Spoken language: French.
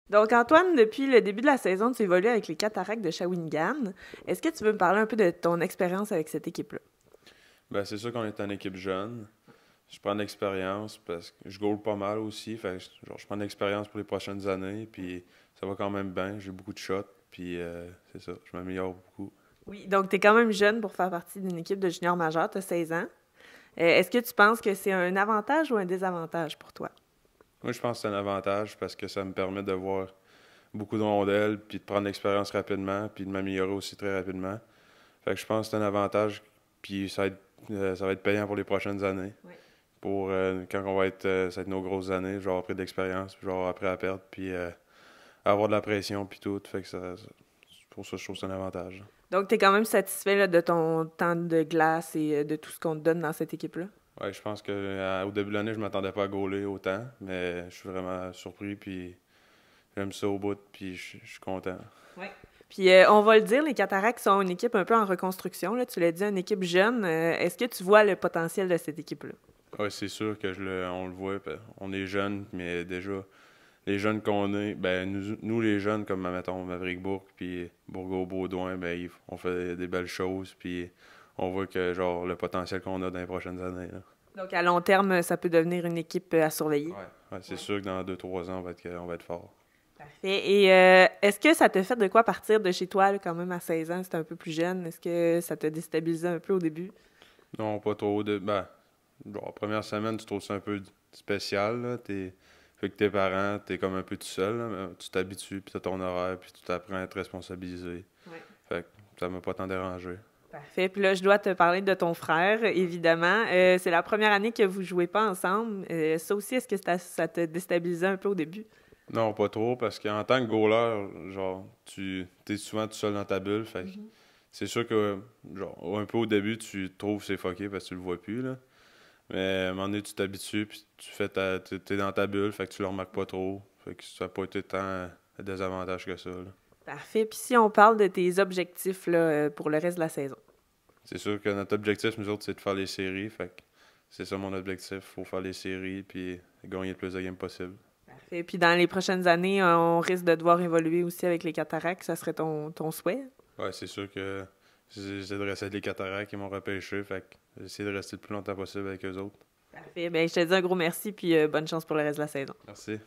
Donc, Antoine, depuis le début de la saison, tu évolues avec les Cataractes de Shawinigan. Est-ce que tu veux me parler un peu de ton expérience avec cette équipe-là? Ben, c'est sûr qu'on est une équipe jeune. Je prends de l'expérience parce que je goal pas mal aussi. Fait que, genre, je prends de l'expérience pour les prochaines années. Puis ça va quand même bien. J'ai beaucoup de shots. Puis c'est ça, je m'améliore beaucoup. Oui, donc tu es quand même jeune pour faire partie d'une équipe de junior majeur, tu as 16 ans. Est-ce que tu penses que c'est un avantage ou un désavantage pour toi? Moi, je pense que c'est un avantage parce que ça me permet de voir beaucoup de rondelles, puis de prendre de l'expérience rapidement, puis de m'améliorer aussi très rapidement. Fait que je pense que c'est un avantage, puis ça va être payant pour les prochaines années. Oui. Pour quand on va être, ça va être nos grosses années, genre après de l'expérience, puis genre après à perdre, puis avoir de la pression, puis tout. Fait que pour ça, je trouve que c'est un avantage. Donc, tu es quand même satisfait là, de ton temps de glace et de tout ce qu'on te donne dans cette équipe-là? Ouais, je pense que au début de l'année, je m'attendais pas à gauler autant, mais je suis vraiment surpris, puis j'aime ça au bout, puis je suis content. Oui. Puis, on va le dire, les Cataractes sont une équipe un peu en reconstruction. Là. Tu l'as dit, une équipe jeune. Est-ce que tu vois le potentiel de cette équipe-là? Ouais, c'est sûr que on le voit, on est jeunes, mais déjà, les jeunes qu'on est, ben nous les jeunes, comme mettons Maverick Bourque, puis Bourgault-Baudouin, ben on fait des belles choses, puis on voit que genre le potentiel qu'on a dans les prochaines années, là. Donc, à long terme, ça peut devenir une équipe à surveiller. Ouais. Ouais, c'est Ouais. sûr que dans 2 3 ans, on va être fort. Parfait. Et est-ce que ça te fait de quoi partir de chez toi, là, quand même, à 16 ans? C'était un peu plus jeune. Est-ce que ça te déstabilisait un peu au début? Non, pas trop ben, genre, première semaine, tu trouves ça un peu spécial, là. Fait que tes parents, t'es comme un peu tout seul, là, mais tu t'habitues, puis t'as ton horaire, puis tu t'apprends à être responsabilisé. Ouais. Fait que ça m'a pas tant dérangé. Parfait. Puis là, je dois te parler de ton frère, évidemment. C'est la première année que vous jouez pas ensemble. Ça aussi, est-ce que ça te déstabilisait un peu au début? Non, pas trop, parce qu'en tant que goaler, genre, tu t'es souvent tout seul dans ta bulle, fait que Mhm. c'est sûr que, genre, un peu au début, tu trouves que c'est fucké parce que tu le vois plus, là. Mais à un moment donné, tu t'habitues, puis t'es dans ta bulle, fait que tu le remarques pas trop. Fait que ça n'a pas été tant un désavantage que ça, là. Parfait. Puis si on parle de tes objectifs là, pour le reste de la saison. C'est sûr que notre objectif, nous autres, c'est de faire les séries, fait que c'est ça mon objectif. Faut faire les séries, puis gagner le plus de games possible. Parfait. Puis dans les prochaines années, on risque de devoir évoluer aussi avec les cataractes. Ça serait ton souhait? Ouais, c'est sûr que j'essaie de rester avec les cataractes qui m'ont repêché, fait que j'essaie de rester le plus longtemps possible avec eux autres. Parfait. Ben, je te dis un gros merci, puis bonne chance pour le reste de la saison. Merci.